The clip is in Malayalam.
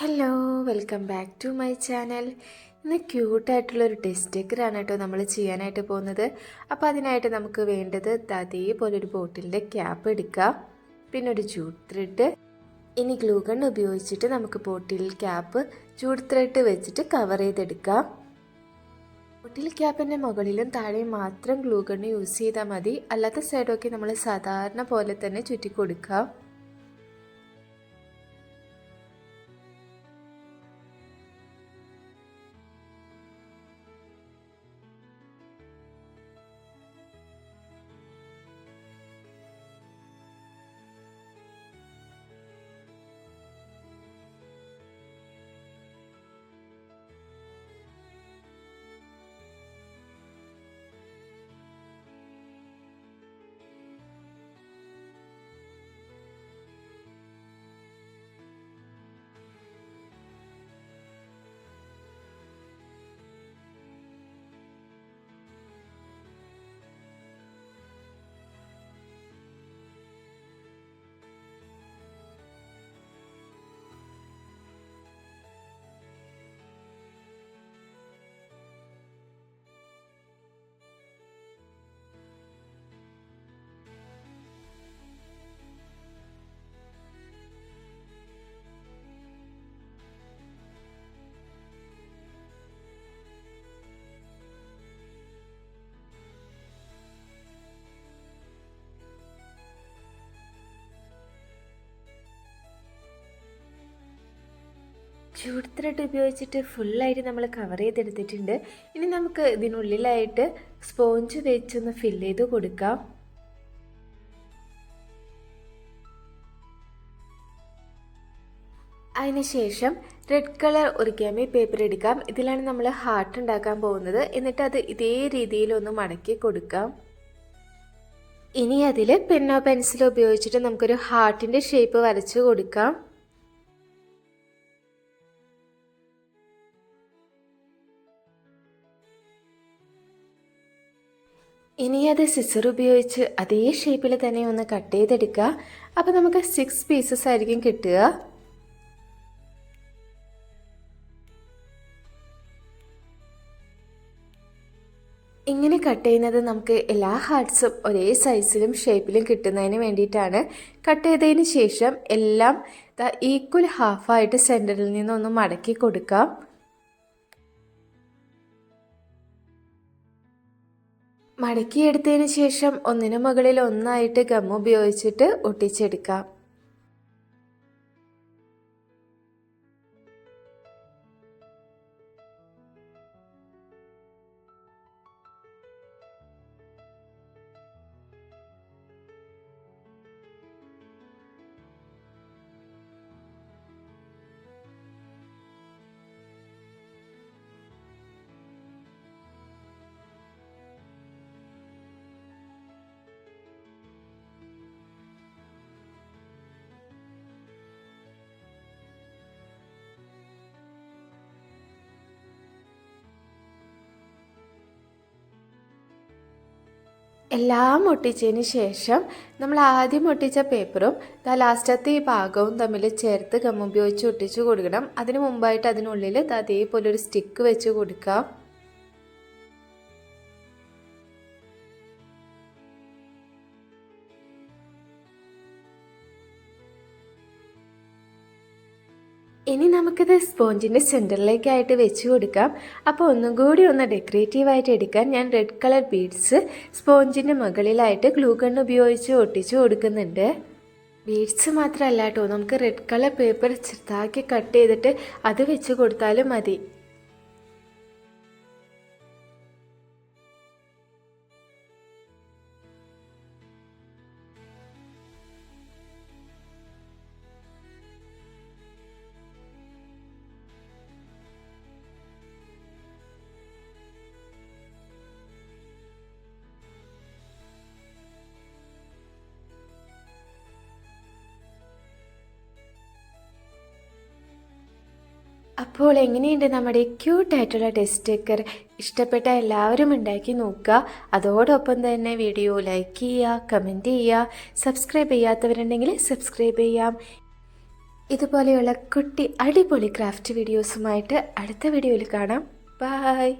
Hello, welcome back to my channel. ഇന്ന് ക്യൂട്ടായിട്ടുള്ളൊരു ടെസ്റ്റ് സ്റ്റിക്കറാണ് കേട്ടോ നമ്മൾ ചെയ്യാനായിട്ട് പോകുന്നത്. അപ്പോൾ അതിനായിട്ട് നമുക്ക് വേണ്ടത് അതേപോലൊരു ബോട്ടിലിൻ്റെ ക്യാപ്പ് എടുക്കുക, പിന്നെ ഒരു ജൂട്ട് ത്രെഡ്. ഇനി ഗ്ലൂ ഗൺ ഉപയോഗിച്ചിട്ട് നമുക്ക് ബോട്ടിൽ ക്യാപ്പ് ജൂട്ട് ത്രെഡ് വെച്ചിട്ട് കവർ ചെയ്തെടുക്കാം. ബോട്ടിൽ ക്യാപ്പിൻ്റെ മുകളിലും താഴെയും മാത്രം ഗ്ലൂ ഗൺ യൂസ് ചെയ്താൽ മതി, അല്ലാത്ത സൈഡൊക്കെ നമ്മൾ സാധാരണ പോലെ തന്നെ ചുറ്റി കൊടുക്കാം. ജൂട്ട് ത്രെഡ് ഉപയോഗിച്ചിട്ട് ഫുള്ളായിട്ട് നമ്മൾ കവർ ചെയ്തെടുത്തിട്ടുണ്ട്. ഇനി നമുക്ക് ഇതിനുള്ളിലായിട്ട് സ്പോഞ്ച് വെച്ചൊന്ന് ഫില്ല് ചെയ്ത് കൊടുക്കാം. അതിനുശേഷം റെഡ് കളർ ഒറിഗാമി പേപ്പർ എടുക്കാം. ഇതിലാണ് നമ്മൾ ഹാർട്ട് ഉണ്ടാക്കാൻ പോകുന്നത്. എന്നിട്ട് അത് ഇതേ രീതിയിലൊന്ന് മടക്കി കൊടുക്കാം. ഇനി അതിൽ പെന്നോ പെൻസിലോ ഉപയോഗിച്ചിട്ട് നമുക്കൊരു ഹാർട്ടിൻ്റെ ഷേപ്പ് വരച്ച് കൊടുക്കാം. ഇനി അത് സിസർ ഉപയോഗിച്ച് അതേ ഷേപ്പിൽ തന്നെ ഒന്ന് കട്ട് ചെയ്തെടുക്കുക. അപ്പോൾ നമുക്ക് 6 പീസസ് ആയിരിക്കും കിട്ടുക. ഇങ്ങനെ കട്ട് ചെയ്യുന്നത് നമുക്ക് എല്ലാ ഹാർട്ട്സും ഒരേ സൈസിലും ഷേപ്പിലും കിട്ടുന്നതിന് വേണ്ടിയിട്ടാണ്. കട്ട് ചെയ്തതിന് ശേഷം എല്ലാം ഈക്വൽ ഹാഫായിട്ട് സെൻറ്ററിൽ നിന്നൊന്ന് മടക്കി കൊടുക്കാം. മടക്കിയെടുത്തതിന് ശേഷം ഒന്നിനു മുകളിൽ ഒന്നായിട്ട് ഗം ഉപയോഗിച്ചിട്ട് ഒട്ടിച്ചെടുക്കാം. എല്ലാം ഒട്ടിച്ചതിന് ശേഷം നമ്മൾ ആദ്യം ഒട്ടിച്ച പേപ്പറും ലാസ്റ്റത്തെ ഈ ഭാഗവും തമ്മിൽ ചേർത്ത് ഗം ഉപയോഗിച്ച് ഒട്ടിച്ച് കൊടുക്കണം. അതിന് മുമ്പായിട്ട് അതിനുള്ളിൽ അതേപോലെ ഒരു സ്റ്റിക്ക് വെച്ച് കൊടുക്കാം. ഇനി നമുക്കിത് സ്പോഞ്ചിൻ്റെ സെൻറ്ററിലേക്കായിട്ട് വെച്ച് കൊടുക്കാം. അപ്പോൾ ഒന്നും കൂടി ഒന്ന് ഡെക്കറേറ്റീവായിട്ട് എടുക്കാൻ ഞാൻ റെഡ് കളർ ബീഡ്സ് സ്പോഞ്ചിൻ്റെ മുകളിലായിട്ട് ഗ്ലൂ ഗൺ ഉപയോഗിച്ച് ഒട്ടിച്ച് കൊടുക്കുന്നുണ്ട്. ബീഡ്സ് മാത്രമല്ല കേട്ടോ, നമുക്ക് റെഡ് കളർ പേപ്പർ ചെറുതാക്കി കട്ട് ചെയ്തിട്ട് അത് വെച്ച് കൊടുത്താലും മതി. അപ്പോൾ എങ്ങനെയുണ്ട് നമ്മുടെ ക്യൂട്ടായിട്ടുള്ള ടെസ്റ്റ് സ്റ്റിക്കർ? ഇഷ്ടപ്പെട്ട എല്ലാവരും ഉണ്ടാക്കി നോക്കുക. അതോടൊപ്പം തന്നെ വീഡിയോ ലൈക്ക് ചെയ്യുക, കമൻറ്റ് ചെയ്യുക, സബ്സ്ക്രൈബ് ചെയ്യാത്തവരുണ്ടെങ്കിൽ സബ്സ്ക്രൈബ് ചെയ്യാം. ഇതുപോലെയുള്ള കുട്ടി അടിപൊളി ക്രാഫ്റ്റ് വീഡിയോസുമായിട്ട് അടുത്ത വീഡിയോയിൽ കാണാം. ബൈ.